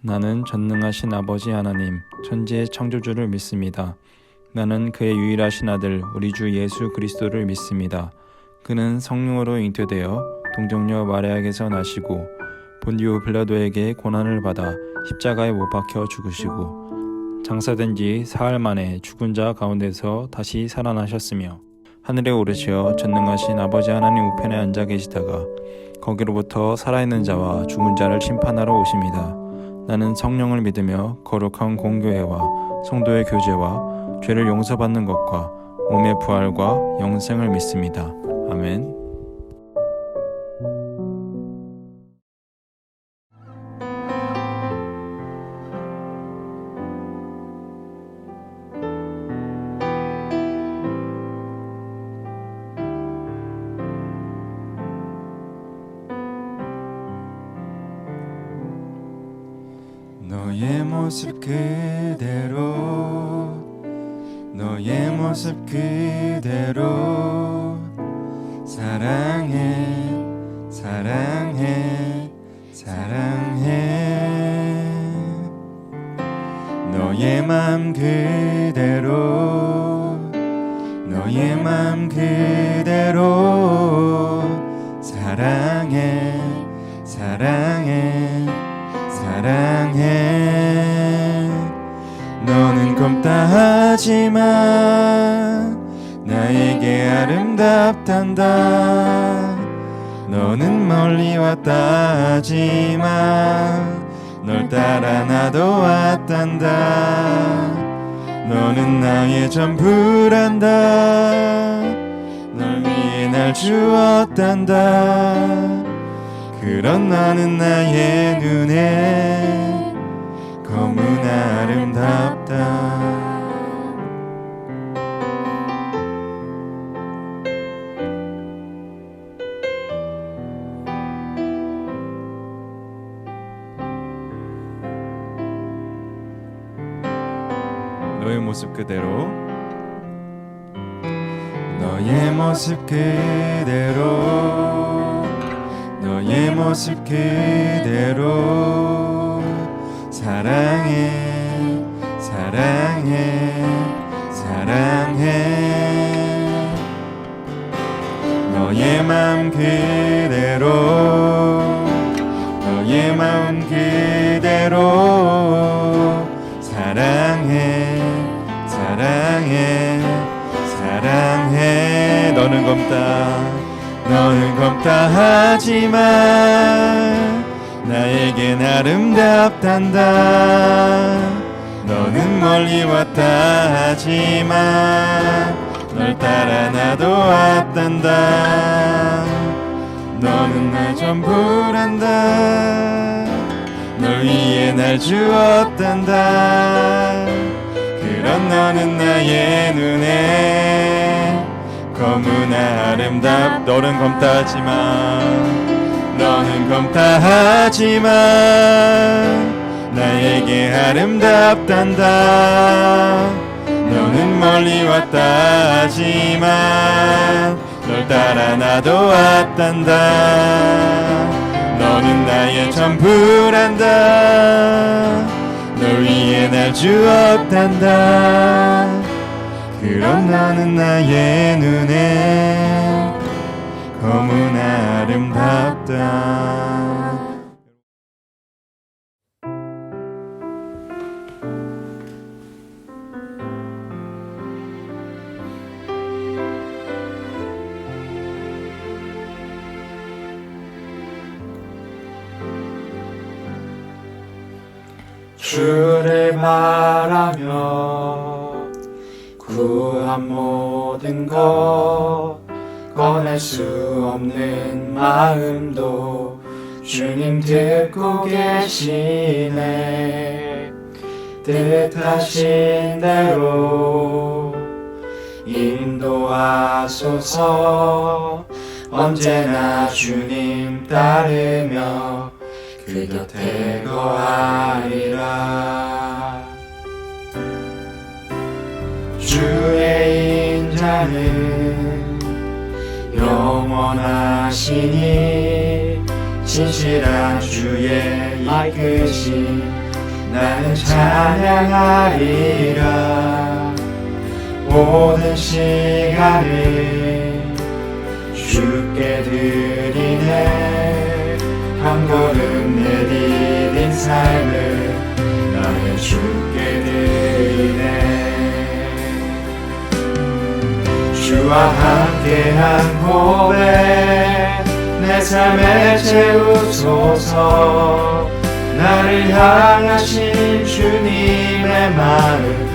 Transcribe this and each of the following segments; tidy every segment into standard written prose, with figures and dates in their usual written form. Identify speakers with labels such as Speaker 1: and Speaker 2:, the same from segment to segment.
Speaker 1: 나는 전능하신 아버지 하나님, 천지의 창조주를 믿습니다. 나는 그의 유일하신 아들, 우리 주 예수 그리스도를 믿습니다. 그는 성령으로 잉태되어 동정녀 마리아에게서 나시고 본디오 빌라도에게 고난을 받아 십자가에 못 박혀 죽으시고 장사된 지 사흘 만에 죽은 자 가운데서 다시 살아나셨으며 하늘에 오르시어 전능하신 아버지 하나님 우편에 앉아 계시다가 거기로부터 살아있는 자와 죽은 자를 심판하러 오십니다. 나는 성령을 믿으며 거룩한 공교회와 성도의 교제와 죄를 용서받는 것과 몸의 부활과 영생을 믿습니다. 아멘.
Speaker 2: 너의 모습 그대로 너의 모습 그대로 사랑해 사랑해 사랑해 너의 맘 그대로 너의 맘 그대로 사랑해 사랑해 사랑해 너는 검다 하지만 나에게 아름답단다 너는 멀리 왔다 하지만 널 따라 나도 왔단다 너는 나의 전부란다 널 위해 날 주었단다 그런 너는 나의 눈에 너무나 아름답다
Speaker 1: 너의 모습 그대로
Speaker 2: 너의 모습 그대로 너의 모습 그대로 사랑해 사랑해 사랑해 너의 맘 그대로 너의 마음 그대로 사랑해 사랑해 사랑해 너는 검다 하지만 나에겐 아름답단다 너는 멀리 왔다 하지만 널 따라 나도 왔단다 너는 나 전부란다 널 위해 날 주었단다 그런 너는 나의 눈에 너무나 너는 검다 하지만 나에게 아름답단다 너는 멀리 왔다 하지만 널 따라 나도 왔단다 너는 나의 전부란다 널 위해 날 주었단다 그런 너는 나의 눈에 너무나 아름답다
Speaker 3: 주를 바라며 구한 모든 것 꺼낼 수 없는 마음도 주님 듣고 계시네 뜻하신 대로 인도하소서 언제나 주님 따르며 그 곁에 거하리라 주의 인자는 영원하시니 진실한 주의 이끄심 나는 찬양하리라. 모든 시간을 주께 드리네. 한 걸음 내디딘 삶을 나는 주께 드리네. 주와 함께한 고백 내 삶에 채우소서. 나를 향하신 주님의 마음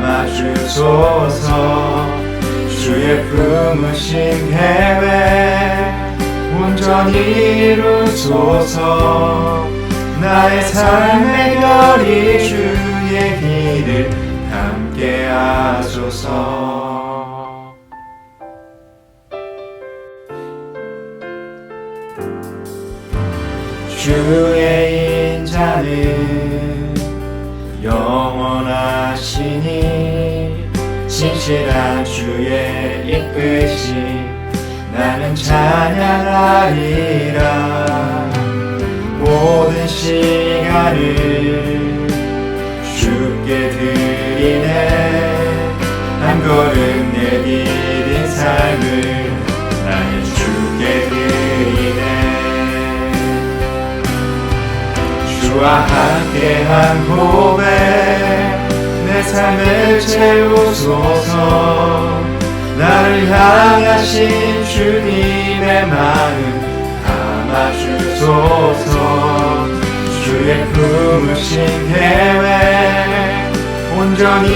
Speaker 3: 담아주소서. 주의 품으신 계획 온전히 이루소서. 나의 삶의 결이 주의 길을 함께 하소서. 주의 인자는 영원하시니 진실한 주의 이끄심 나는 찬양하리라. 모든 시간을 주께 드리네. 한 걸음 내디딘 삶을 나는 주께 드리네. 주와 함께한 고백 내 삶을 채우소서. 나를 향하신 주님의 마음 담아주소서. 주의 품으신 계획 온전히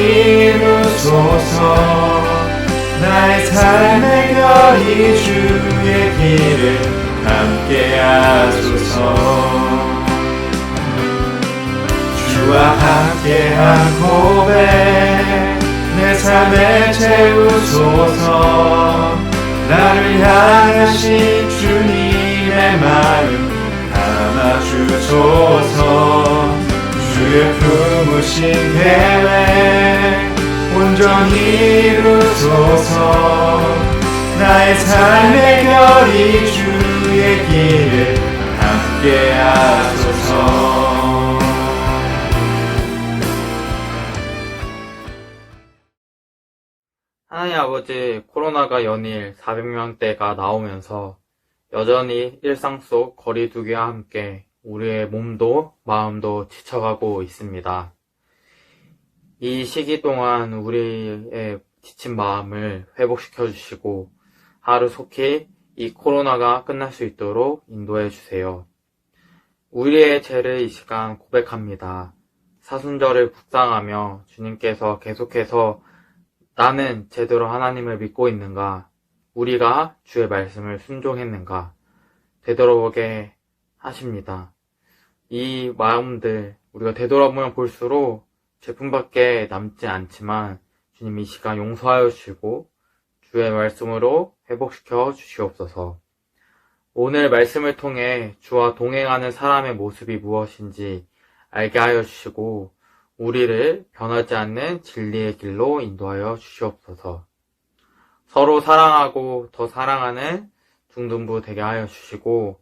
Speaker 3: 이루소서. 나의 삶의 결이 주의 길을 함께 하소서. 주와 함께한 고백 내 삶에 채우소서. 나를 향하신 주님의 마음 담아주소서. 주의 품으신 계획 온전히 이루소서. 나의 삶의 결이 주의 길을 함께 하소서.
Speaker 4: 하나님 아버지, 코로나가 연일 400명대가 나오면서 여전히 일상 속 거리두기와 함께 우리의 몸도 마음도 지쳐가고 있습니다. 이 시기 동안 우리의 지친 마음을 회복시켜 주시고 하루속히 이 코로나가 끝날 수 있도록 인도해 주세요. 우리의 죄를 이 시간 고백합니다. 사순절을 묵상하며 주님께서 계속해서 나는 제대로 하나님을 믿고 있는가? 우리가 주의 말씀을 순종했는가? 되돌아보게 하십니다. 이 마음들 우리가 되돌아보면 볼수록 죄품밖에 남지 않지만 주님 이 시간 용서하여 주시고 주의 말씀으로 회복시켜 주시옵소서. 오늘 말씀을 통해 주와 동행하는 사람의 모습이 무엇인지 알게 하여 주시고 우리를 변하지 않는 진리의 길로 인도하여 주시옵소서. 서로 사랑하고 더 사랑하는 중등부 되게 하여 주시고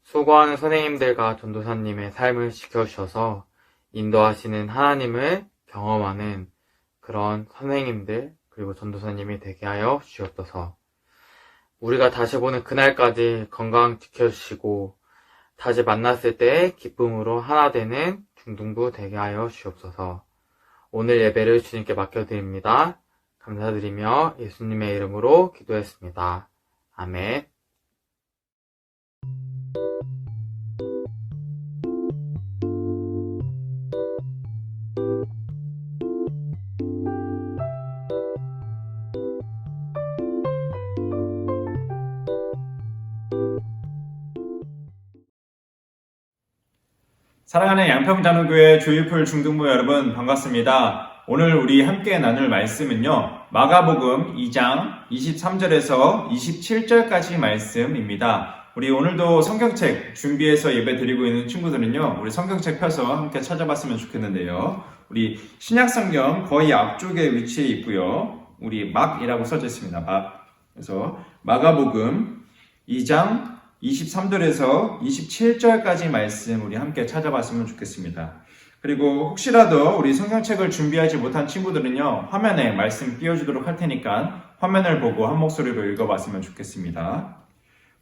Speaker 4: 수고하는 선생님들과 전도사님의 삶을 지켜주셔서 인도하시는 하나님을 경험하는 그런 선생님들 그리고 전도사님이 되게 하여 주시옵소서. 우리가 다시 보는 그날까지 건강 지켜주시고 다시 만났을 때 기쁨으로 하나 되는 중등부 되게 하여 주옵소서. 오늘 예배를 주님께 맡겨드립니다. 감사드리며 예수님의 이름으로 기도했습니다. 아멘.
Speaker 1: 사랑하는 양평장로교회 조이풀 중등부 여러분 반갑습니다. 오늘 우리 함께 나눌 말씀은요. 마가복음 2장 23절에서 27절까지 말씀입니다. 우리 오늘도 성경책 준비해서 예배 드리고 있는 친구들은요. 우리 성경책 펴서 함께 찾아봤으면 좋겠는데요. 우리 신약성경 거의 앞쪽에 위치해 있고요. 우리 막이라고 써져 있습니다. 막. 그래서 마가복음 2장 23절에서 27절까지 말씀 우리 함께 찾아봤으면 좋겠습니다. 그리고 혹시라도 우리 성경책을 준비하지 못한 친구들은요, 화면에 말씀 띄워주도록 할 테니까 화면을 보고 한 목소리로 읽어봤으면 좋겠습니다.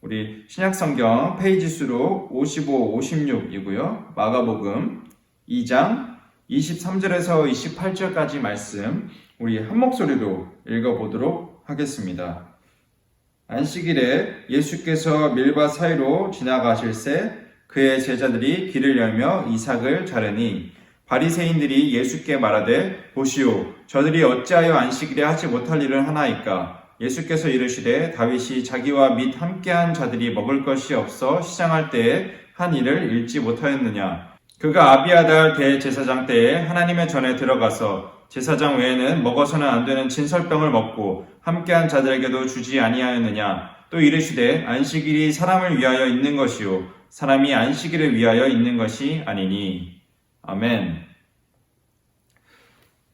Speaker 1: 우리 신약성경 페이지 수로 55, 56이고요. 마가복음 2장 23절에서 28절까지 말씀 우리 한 목소리로 읽어보도록 하겠습니다. 안식일에 예수께서 밀밭 사이로 지나가실새 그의 제자들이 길을 열며 이삭을 자르니 바리새인들이 예수께 말하되 보시오 저들이 어찌하여 안식일에 하지 못할 일을 하나이까 예수께서 이르시되 다윗이 자기와 및 함께한 자들이 먹을 것이 없어 시장할 때에 한 일을 잃지 못하였느냐. 그가 아비아달 대제사장 때에 하나님의 전에 들어가서 제사장 외에는 먹어서는 안 되는 진설병을 먹고 함께한 자들에게도 주지 아니하였느냐. 또 이르시되 안식일이 사람을 위하여 있는 것이요 사람이 안식일을 위하여 있는 것이 아니니. 아멘.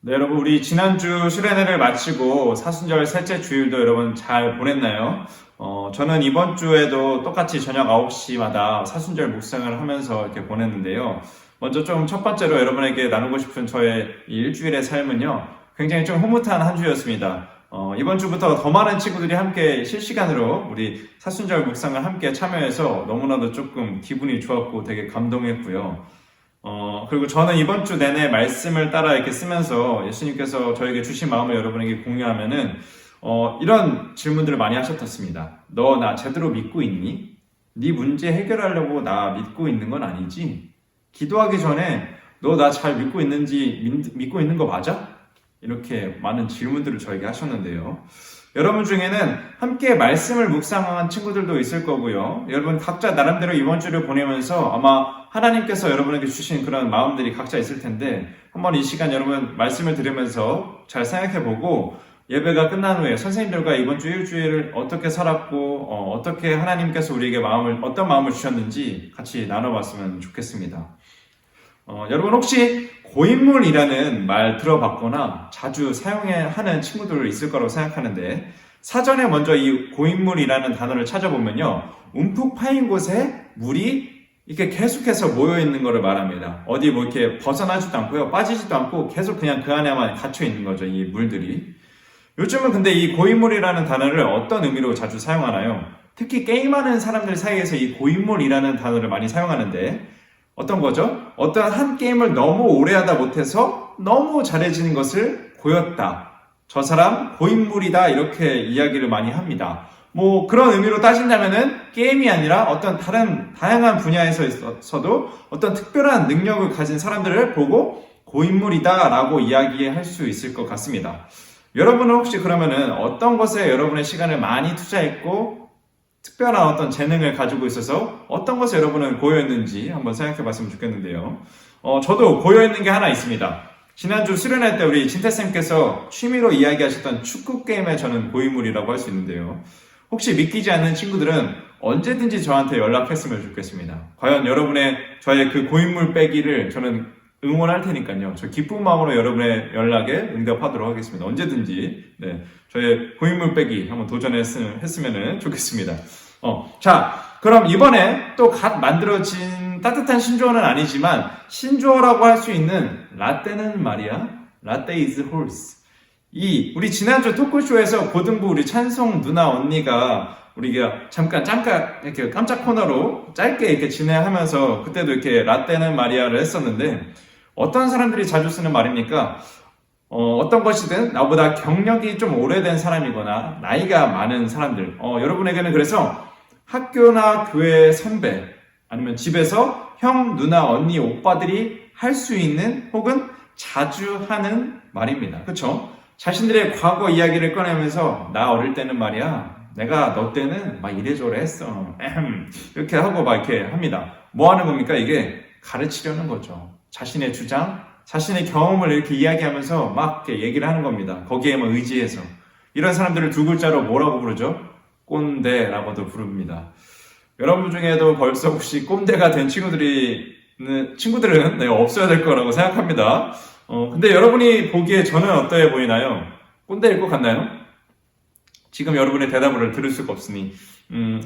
Speaker 1: 네, 여러분 우리 지난주 수련회를 마치고 사순절 셋째 주일도 여러분 잘 보냈나요? 저는 이번 주에도 똑같이 저녁 9시마다 사순절 묵상을 하면서 이렇게 보냈는데요. 먼저 좀 첫 번째로 여러분에게 나누고 싶은 저의 일주일의 삶은요, 굉장히 좀 흐뭇한 한 주였습니다. 이번 주부터 더 많은 친구들이 함께 실시간으로 우리 사순절 묵상을 함께 참여해서 너무나도 조금 기분이 좋았고 되게 감동했고요. 그리고 저는 이번 주 내내 말씀을 따라 이렇게 쓰면서 예수님께서 저에게 주신 마음을 여러분에게 공유하면은, 이런 질문들을 많이 하셨습니다. 너 나 제대로 믿고 있니? 네 문제 해결하려고 나 믿고 있는 건 아니지? 기도하기 전에 너 나 잘 믿고 있는지 믿고 있는 거 맞아? 이렇게 많은 질문들을 저에게 하셨는데요. 여러분 중에는 함께 말씀을 묵상한 친구들도 있을 거고요. 여러분 각자 나름대로 이번 주를 보내면서 아마 하나님께서 여러분에게 주신 그런 마음들이 각자 있을 텐데, 한번 이 시간 여러분 말씀을 들으면서 잘 생각해보고 예배가 끝난 후에 선생님들과 이번 주 일주일을 어떻게 살았고 어떻게 하나님께서 우리에게 어떤 마음을 주셨는지 같이 나눠봤으면 좋겠습니다. 여러분 혹시 고인물이라는 말 들어봤거나 자주 사용하는 친구들 있을 거라고 생각하는데, 사전에 먼저 이 고인물이라는 단어를 찾아보면요, 움푹 파인 곳에 물이 이렇게 계속해서 모여있는 것을 말합니다. 어디 뭐 이렇게 벗어나지도 않고요, 빠지지도 않고 계속 그냥 그 안에만 갇혀있는 거죠, 이 물들이. 요즘은 근데 이 고인물이라는 단어를 어떤 의미로 자주 사용하나요? 특히 게임하는 사람들 사이에서 이 고인물이라는 단어를 많이 사용하는데, 어떤 거죠? 어떤 한 게임을 너무 오래 하다 못해서 너무 잘해지는 것을 고였다. 저 사람 고인물이다. 이렇게 이야기를 많이 합니다. 뭐 그런 의미로 따진다면은 게임이 아니라 어떤 다른 다양한 분야에서도 어떤 특별한 능력을 가진 사람들을 보고 고인물이다 라고 이야기할 수 있을 것 같습니다. 여러분은 혹시 그러면은 어떤 것에 여러분의 시간을 많이 투자했고 특별한 어떤 재능을 가지고 있어서 어떤 것에 여러분은 고여있는지 한번 생각해 봤으면 좋겠는데요. 저도 고여있는 게 하나 있습니다. 지난주 수련회 때 우리 진태쌤께서 취미로 이야기하셨던 축구 게임에 저는 고인물이라고 할 수 있는데요. 혹시 믿기지 않는 친구들은 언제든지 저한테 연락했으면 좋겠습니다. 과연 저의 그 고인물 빼기를 저는 응원할 테니까요. 저 기쁜 마음으로 여러분의 연락에 응답하도록 하겠습니다. 언제든지 저의 고인물 빼기 한번 도전했으면 좋겠습니다. 자, 그럼 이번에 또 갓 만들어진 따뜻한 신조어는 아니지만 신조어라고 할 수 있는 라떼는 말이야. 라떼 is horse. 우리 지난주 토크쇼에서 고등부 우리 찬송 누나 언니가 우리가 잠깐 이렇게 깜짝 코너로 짧게 이렇게 진행하면서 그때도 이렇게 라떼는 말이야를 했었는데, 어떤 사람들이 자주 쓰는 말입니까? 어떤 것이든 나보다 경력이 좀 오래된 사람이거나 나이가 많은 사람들, 여러분에게는 그래서 학교나 교회 선배, 아니면 집에서 형, 누나, 언니, 오빠들이 할 수 있는 혹은 자주 하는 말입니다. 그렇죠? 자신들의 과거 이야기를 꺼내면서 나 어릴 때는 말이야, 내가 너 때는 막 이래저래 했어, 이렇게 하고 막 이렇게 합니다. 뭐 하는 겁니까? 이게 가르치려는 거죠. 자신의 주장, 자신의 경험을 이렇게 이야기하면서 막 이렇게 얘기를 하는 겁니다. 거기에만 의지해서. 이런 사람들을 두 글자로 뭐라고 부르죠? 꼰대라고도 부릅니다. 여러분 중에도 벌써 혹시 꼰대가 된 친구들은 없어야 될 거라고 생각합니다. 근데 여러분이 보기에 저는 어떠해 보이나요? 꼰대일 것 같나요?
Speaker 2: 지금 여러분의 대답을 들을 수가 없으니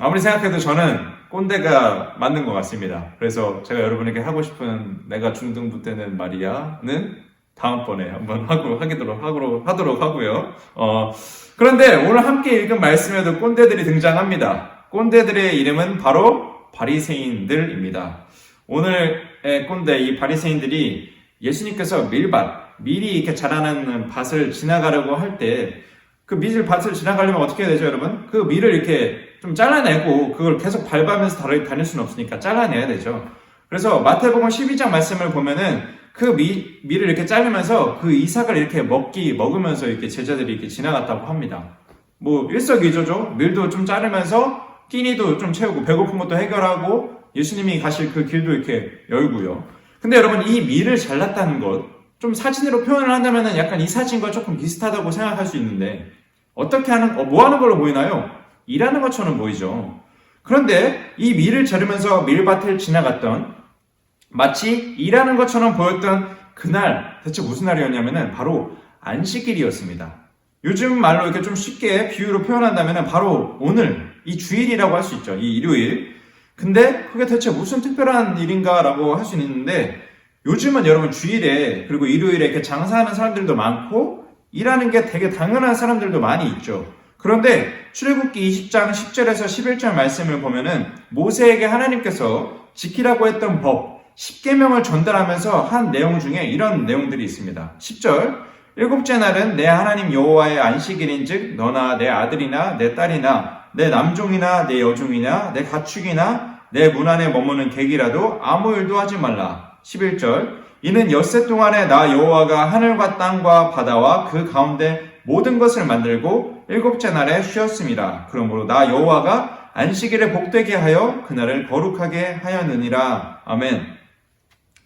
Speaker 2: 아무리 생각해도 저는 꼰대가 맞는 것 같습니다. 그래서 제가 여러분에게 하고 싶은 내가 중등부 때는 말이야는 다음번에 한번 하도록 하고요. 그런데 오늘 함께 읽은 말씀에도 꼰대들이 등장합니다. 꼰대들의 이름은 바로 바리새인들입니다. 오늘의 꼰대, 이 바리새인들이 예수님께서 밀이 이렇게 자라는 밭을 지나가려고 할 때 그 밭을 지나가려면 어떻게 해야 되죠, 여러분? 그 밀을 이렇게 좀 잘라내고 그걸 계속 밟으면서 다닐 수는 없으니까 잘라내야 되죠. 그래서 마태복음 12장 말씀을 보면은 그 밀을 이렇게 자르면서 그 이삭을 이렇게 먹으면서 이렇게 제자들이 이렇게 지나갔다고 합니다. 뭐 일석이조죠. 밀도 좀 자르면서 끼니도 좀 채우고 배고픈 것도 해결하고 예수님이 가실 그 길도 이렇게 열고요. 근데 여러분, 이 밀을 잘랐다는 것, 좀 사진으로 표현을 한다면은 약간 이 사진과 조금 비슷하다고 생각할 수 있는데, 뭐 하는 걸로 보이나요? 일하는 것처럼 보이죠. 그런데 이 밀을 자르면서 밀밭을 지나갔던, 마치 일하는 것처럼 보였던 그날, 대체 무슨 날이었냐면은 바로 안식일이었습니다. 요즘 말로 이렇게 좀 쉽게 비유로 표현한다면은 바로 오늘, 이 주일이라고 할 수 있죠. 이 일요일. 근데 그게 대체 무슨 특별한 일인가라고 할 수 있는데, 요즘은 여러분 주일에 그리고 일요일에 이렇게 장사하는 사람들도 많고 일하는 게 되게 당연한 사람들도 많이 있죠. 그런데 출애굽기 20장 10절에서 11절 말씀을 보면은 모세에게 하나님께서 지키라고 했던 법 10계명을 전달하면서 한 내용 중에 이런 내용들이 있습니다. 10절, 일곱째 날은 내 하나님 여호와의 안식일인즉 너나 내 아들이나 내 딸이나 내 남종이나 내 여종이나 내 가축이나 내 문 안에 머무는 객이라도 아무 일도 하지 말라. 11절, 이는 엿새 동안에 나 여호와가 하늘과 땅과 바다와 그 가운데 모든 것을 만들고 일곱째 날에 쉬었습니다. 그러므로 나 여호와가 안식일에 복되게 하여 그날을 거룩하게 하였느니라. 아멘.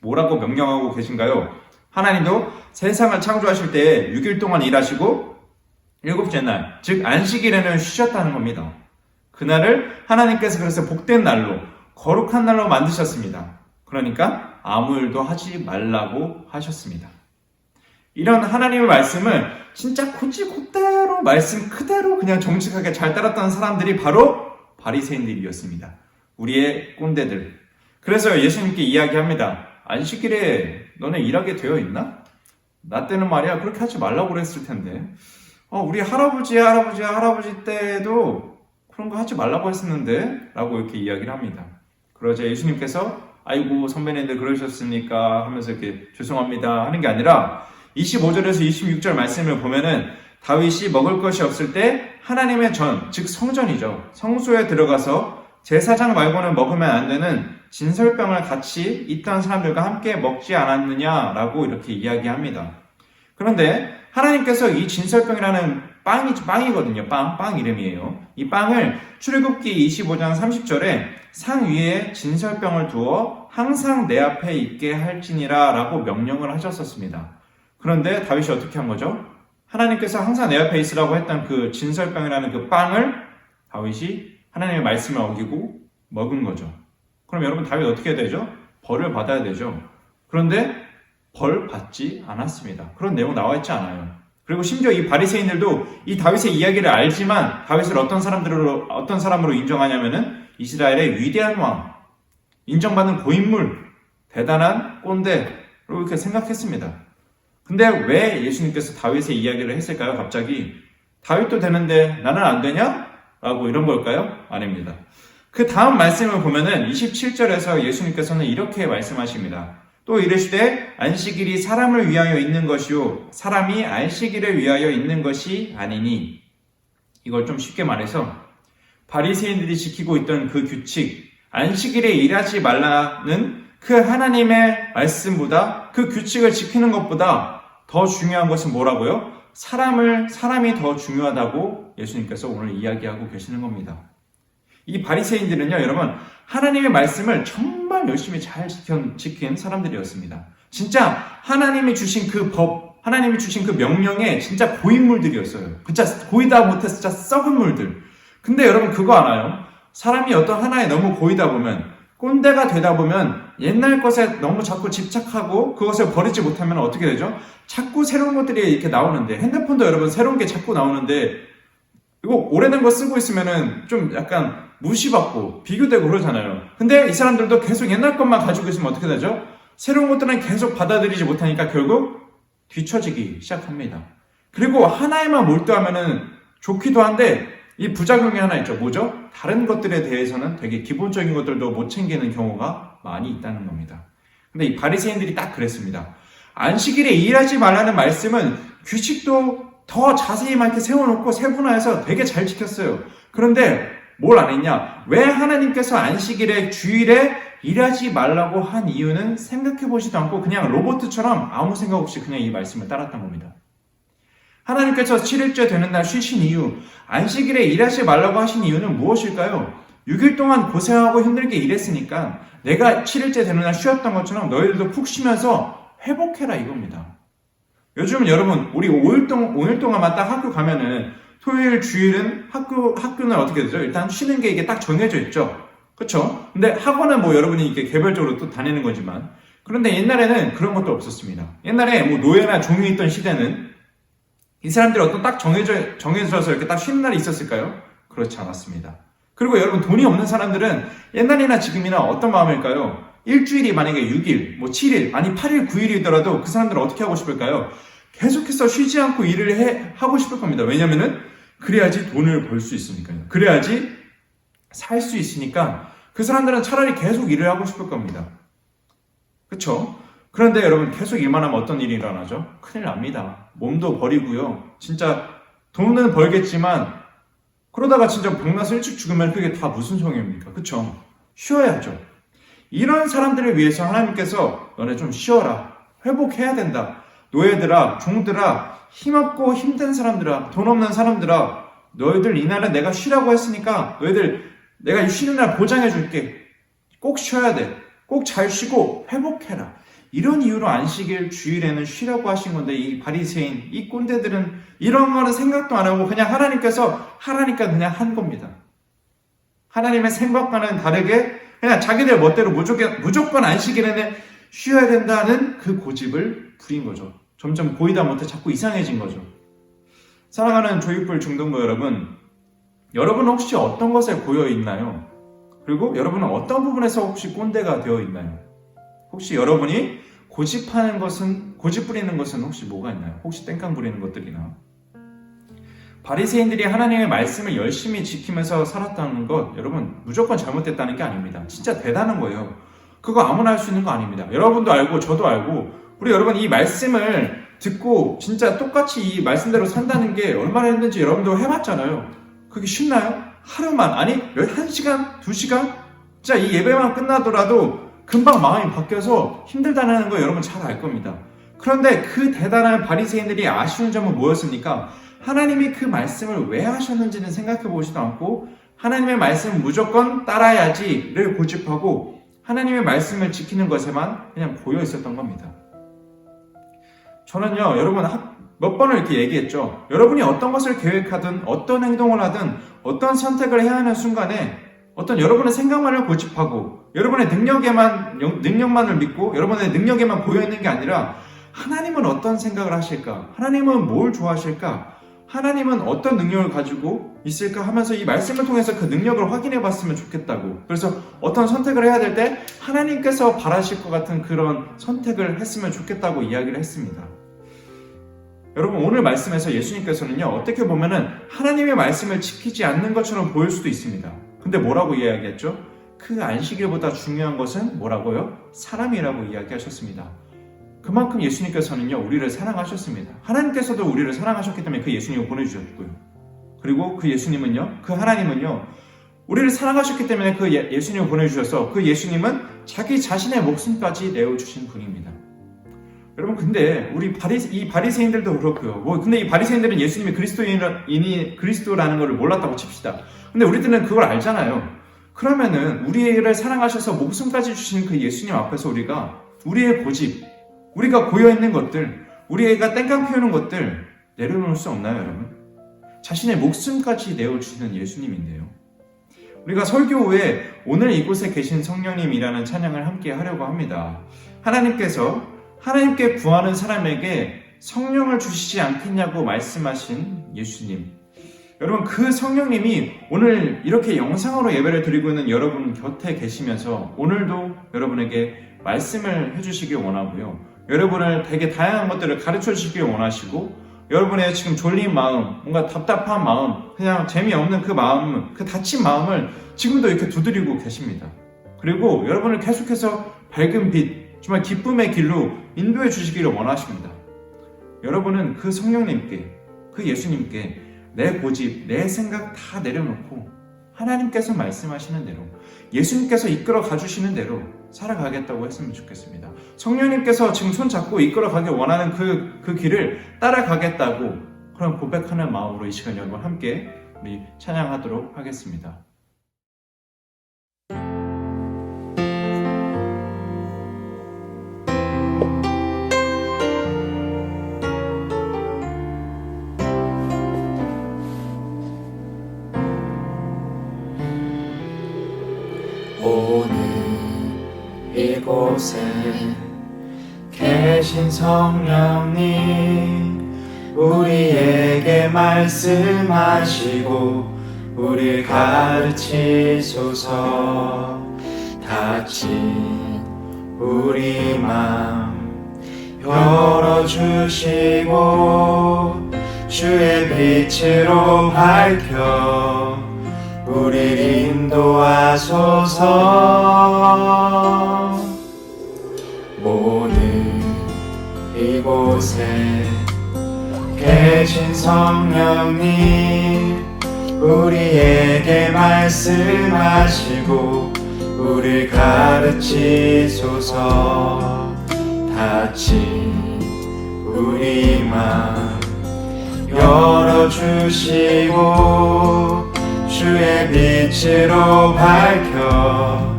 Speaker 2: 뭐라고 명령하고 계신가요? 하나님도 세상을 창조하실 때 6일 동안 일하시고 일곱째 날, 즉 안식일에는 쉬셨다는 겁니다. 그날을 하나님께서 그래서 복된 날로, 거룩한 날로 만드셨습니다. 그러니까 아무 일도 하지 말라고 하셨습니다. 이런 하나님의 말씀을 진짜 곧대로 말씀 그대로 그냥 정직하게 잘 따랐던 사람들이 바로 바리새인들이었습니다. 우리의 꼰대들. 그래서 예수님께 이야기합니다. 안식일에 너네 일하게 되어 있나? 나 때는 말이야 그렇게 하지 말라고 그랬을 텐데. 우리 할아버지 때도 그런 거 하지 말라고 했었는데 라고 이렇게 이야기를 합니다. 그러자 예수님께서 아이고 선배님들 그러셨습니까? 하면서 이렇게 죄송합니다 하는 게 아니라 25절에서 26절 말씀을 보면은 다윗이 먹을 것이 없을 때 하나님의 전, 즉 성전이죠. 성소에 들어가서 제사장 말고는 먹으면 안 되는 진설병을 같이 있던 사람들과 함께 먹지 않았느냐라고 이렇게 이야기합니다. 그런데 하나님께서 이 진설병이라는 빵이거든요. 빵 이름이에요. 이 빵을 출애굽기 25장 30절에 상 위에 진설병을 두어 항상 내 앞에 있게 할지니라 라고 명령을 하셨었습니다. 그런데 다윗이 어떻게 한 거죠? 하나님께서 항상 내 앞에 있으라고 했던 그 진설병이라는 그 빵을 다윗이 하나님의 말씀을 어기고 먹은 거죠. 그럼 여러분 다윗 어떻게 해야 되죠? 벌을 받아야 되죠. 그런데 벌 받지 않았습니다. 그런 내용 나와 있지 않아요. 그리고 심지어 이 바리새인들도 이 다윗의 이야기를 알지만 다윗을 어떤 사람으로 인정하냐면은 이스라엘의 위대한 왕, 인정받는 고인물, 대단한 꼰대로 이렇게 생각했습니다. 근데 왜 예수님께서 다윗의 이야기를 했을까요? 갑자기 다윗도 되는데 나는 안 되냐? 라고 이런 걸까요? 아닙니다. 그 다음 말씀을 보면은 27절에서 예수님께서는 이렇게 말씀하십니다. 또 이르시되 안식일이 사람을 위하여 있는 것이요 사람이 안식일을 위하여 있는 것이 아니니. 이걸 좀 쉽게 말해서 바리새인들이 지키고 있던 그 규칙, 안식일에 일하지 말라는 그 하나님의 말씀보다, 그 규칙을 지키는 것보다 더 중요한 것은 뭐라고요? 사람이 더 중요하다고 예수님께서 오늘 이야기하고 계시는 겁니다. 이 바리새인들은요, 여러분, 하나님의 말씀을 정말 열심히 잘 지킨 사람들이었습니다. 진짜 하나님이 주신 그 법, 하나님이 주신 그 명령에 진짜 고인물들이었어요. 진짜 고이다 못해 진짜 썩은 물들. 근데 여러분 그거 알아요? 사람이 어떤 하나에 너무 고이다 보면, 꼰대가 되다 보면 옛날 것에 너무 자꾸 집착하고 그것을 버리지 못하면 어떻게 되죠? 자꾸 새로운 것들이 이렇게 나오는데, 핸드폰도 여러분 새로운 게 자꾸 나오는데 이거 오래된 거 쓰고 있으면은 좀 약간 무시받고 비교되고 그러잖아요. 근데 이 사람들도 계속 옛날 것만 가지고 있으면 어떻게 되죠? 새로운 것들은 계속 받아들이지 못하니까 결국 뒤처지기 시작합니다. 그리고 하나에만 몰두하면은 좋기도 한데 이 부작용이 하나 있죠. 뭐죠? 다른 것들에 대해서는 되게 기본적인 것들도 못 챙기는 경우가 많이 있다는 겁니다. 근데 이 바리새인들이 딱 그랬습니다. 안식일에 일하지 말라는 말씀은 규칙도 더 자세히 막 이렇게 세워놓고 세분화해서 되게 잘 지켰어요. 그런데 뭘 안 했냐? 왜 하나님께서 안식일에 주일에 일하지 말라고 한 이유는 생각해보지도 않고 그냥 로봇처럼 아무 생각 없이 그냥 이 말씀을 따랐던 겁니다. 하나님께서 7일째 되는 날 쉬신 이유, 안식일에 일하지 말라고 하신 이유는 무엇일까요? 6일 동안 고생하고 힘들게 일했으니까 내가 7일째 되는 날 쉬었던 것처럼 너희들도 푹 쉬면서 회복해라 이겁니다. 요즘은 여러분 우리 5일 동안만 딱 학교 가면은 토요일, 주일은 학교는 어떻게 되죠? 일단 쉬는 게 이게 딱 정해져 있죠. 그렇죠? 근데 학원은 뭐 여러분이 이렇게 개별적으로 또 다니는 거지만 그런데 옛날에는 그런 것도 없었습니다. 옛날에 뭐 노예나 종이 있던 시대는 이 사람들이 어떤 딱 정해져서 이렇게 딱 쉬는 날이 있었을까요? 그렇지 않았습니다. 그리고 여러분 돈이 없는 사람들은 옛날이나 지금이나 어떤 마음일까요? 일주일이 만약에 6일, 뭐 7일, 아니 8일, 9일이더라도 그 사람들은 어떻게 하고 싶을까요? 계속해서 쉬지 않고 일을 하고 싶을 겁니다. 왜냐면은 그래야지 돈을 벌 수 있으니까요. 그래야지 살 수 있으니까 그 사람들은 차라리 계속 일을 하고 싶을 겁니다. 그렇죠? 그런데 여러분 계속 일만 하면 어떤 일이 일어나죠? 큰일 납니다. 몸도 버리고요. 진짜 돈은 벌겠지만 그러다가 진짜 병나서 일찍 죽으면 그게 다 무슨 소용입니까? 그렇죠? 쉬어야죠. 이런 사람들을 위해서 하나님께서 너네 좀 쉬어라. 회복해야 된다. 노예들아, 종들아, 힘없고 힘든 사람들아, 돈 없는 사람들아, 너희들 이날은 내가 쉬라고 했으니까 너희들 내가 쉬는 날 보장해 줄게. 꼭 쉬어야 돼. 꼭 잘 쉬고 회복해라. 이런 이유로 안식일 주일에는 쉬라고 하신 건데 이 바리새인, 이 꼰대들은 이런 거는 생각도 안 하고 그냥 하나님께서 하라니까 그냥 한 겁니다. 하나님의 생각과는 다르게 그냥 자기들 멋대로 무조건 안식일에는 쉬어야 된다는 그 고집을 부린 거죠. 점점 보이다 못해 자꾸 이상해진 거죠. 사랑하는 조육불 중등부 여러분, 여러분은 혹시 어떤 것에 고여 있나요? 그리고 여러분은 어떤 부분에서 혹시 꼰대가 되어 있나요? 혹시 여러분이 고집 부리는 것은 혹시 뭐가 있나요? 혹시 땡깡 부리는 것들이나? 바리새인들이 하나님의 말씀을 열심히 지키면서 살았다는 것, 여러분 무조건 잘못됐다는 게 아닙니다. 진짜 대단한 거예요. 그거 아무나 할 수 있는 거 아닙니다. 여러분도 알고 저도 알고 우리 여러분 이 말씀을 듣고 진짜 똑같이 이 말씀대로 산다는 게 얼마나 힘든지 여러분도 해봤잖아요. 그게 쉽나요? 하루만, 아니 1시간, 2시간? 진짜 이 예배만 끝나더라도 금방 마음이 바뀌어서 힘들다는 거 여러분 잘 알 겁니다. 그런데 그 대단한 바리새인들이 아쉬운 점은 뭐였습니까? 하나님이 그 말씀을 왜 하셨는지는 생각해 보지도 않고 하나님의 말씀을 무조건 따라야지를 고집하고 하나님의 말씀을 지키는 것에만 그냥 고여 있었던 겁니다. 저는요, 여러분 몇 번을 이렇게 얘기했죠. 여러분이 어떤 것을 계획하든 어떤 행동을 하든 어떤 선택을 해야 하는 순간에 어떤 여러분의 생각만을 고집하고 여러분의 능력만을 믿고 여러분의 능력에만 고여 있는 게 아니라 하나님은 어떤 생각을 하실까? 하나님은 뭘 좋아하실까? 하나님은 어떤 능력을 가지고 있을까 하면서 이 말씀을 통해서 그 능력을 확인해 봤으면 좋겠다고. 그래서 어떤 선택을 해야 될 때 하나님께서 바라실 것 같은 그런 선택을 했으면 좋겠다고 이야기를 했습니다. 여러분 오늘 말씀에서 예수님께서는요 어떻게 보면은 하나님의 말씀을 지키지 않는 것처럼 보일 수도 있습니다. 근데 뭐라고 이야기했죠? 그 안식일보다 중요한 것은 뭐라고요? 사람이라고 이야기하셨습니다. 그만큼 예수님께서는요 우리를 사랑하셨습니다. 하나님께서도 우리를 사랑하셨기 때문에 그 예수님을 보내주셨고요. 그리고 그 예수님은요, 그 하나님은요 우리를 사랑하셨기 때문에 그 예수님을 보내주셔서 그 예수님은 자기 자신의 목숨까지 내어주신 분입니다. 여러분 근데 이 바리새인들도 그렇고요. 근데 이 바리새인들은 예수님이 그리스도라는 것을 몰랐다고 칩시다. 근데 우리들은 그걸 알잖아요. 그러면은 우리를 사랑하셔서 목숨까지 주신 그 예수님 앞에서 우리가 우리의 고집, 우리가 고여있는 것들, 우리가 땡깡 피우는 것들 내려놓을 수 없나요, 여러분? 자신의 목숨까지 내어주시는 예수님인데요. 우리가 설교 후에 오늘 이곳에 계신 성령님이라는 찬양을 함께 하려고 합니다. 하나님께 구하는 사람에게 성령을 주시지 않겠냐고 말씀하신 예수님. 여러분, 그 성령님이 오늘 이렇게 영상으로 예배를 드리고 있는 여러분 곁에 계시면서 오늘도 여러분에게 말씀을 해주시길 원하고요. 여러분을 되게 다양한 것들을 가르쳐 주시길 원하시고, 여러분의 지금 졸린 마음, 뭔가 답답한 마음, 그냥 재미없는 그 마음, 그 다친 마음을 지금도 이렇게 두드리고 계십니다. 그리고 여러분을 계속해서 밝은 빛, 정말 기쁨의 길로 인도해 주시기를 원하십니다. 여러분은 그 성령님께, 그 예수님께 내 고집, 내 생각 다 내려놓고 하나님께서 말씀하시는 대로, 예수님께서 이끌어 가주시는 대로 살아가겠다고 했으면 좋겠습니다. 성령님께서 지금 손잡고 이끌어 가길 원하는 그 길을 따라가겠다고, 그런 고백하는 마음으로 이 시간 여러분 함께 우리 찬양하도록 하겠습니다.
Speaker 3: 오늘 이곳에 계신 성령님, 우리에게 말씀하시고 우리를 가르치소서. 닫힌 우리 맘 열어주시고 주의 빛으로 밝혀 우리를 인도하소서. 오늘 이곳에 계신 성령님, 우리에게 말씀하시고 우리를 가르치소서. 닫힌 우리 맘 열어주시고 주의 빛으로 밝혀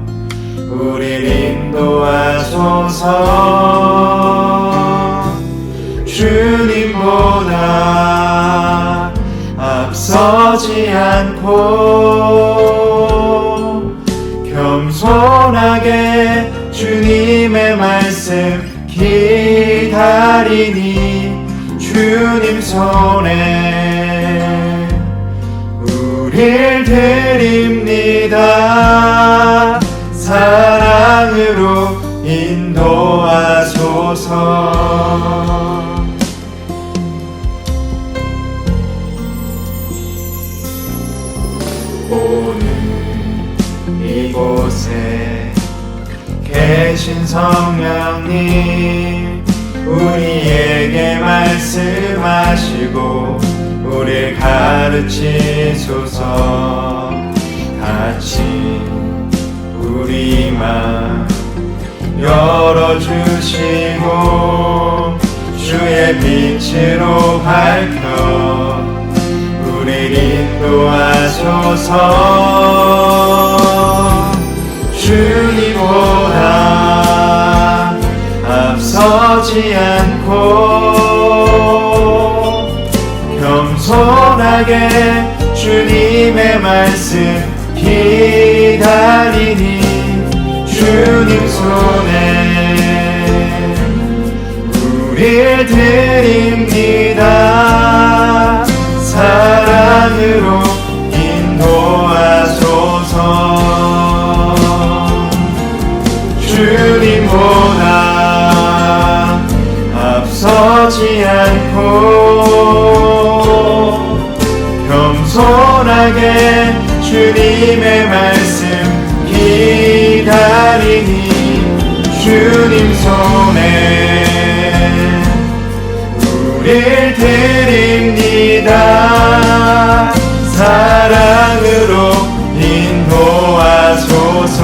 Speaker 3: 우리를 인도하소서. 주님보다 앞서지 않고 겸손하게 주님의 말씀 기다리니 주님 손에 우릴 드립니다. 사랑으로 인도하소서. 오늘 이곳에 계신 성령님, 우리에게 말씀하시고 우리를 가르치소서. 닫힌 우리 맘 열어주시고 주의 빛으로 밝혀 우리를 인도하소서. 주님보다 앞서지 않고 겸손하게 주님의 말씀 기다리니 주님 손에 우릴 드립니다. 사랑으로 인도하소서. 주님보다 앞서지 않고 겸손하게 주님의 말씀 기다리니 주님 손에 우릴 드립니다. 사랑으로 인도하소서.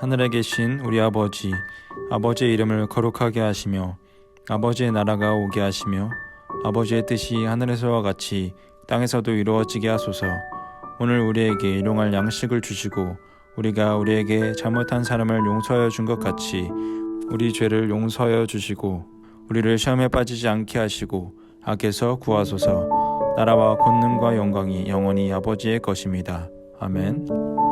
Speaker 1: 하늘에 계신 우리 아버지, 아버지의 이름을 거룩하게 하시며 아버지의 나라가 오게 하시며 아버지의 뜻이 하늘에서와 같이 땅에서도 이루어지게 하소서. 오늘 우리에게 일용할 양식을 주시고 우리가 우리에게 잘못한 사람을 용서하여 준 것 같이 우리 죄를 용서하여 주시고 우리를 시험에 빠지지 않게 하시고 악에서 구하소서. 나라와 권능과 영광이 영원히 아버지의 것입니다. 아멘.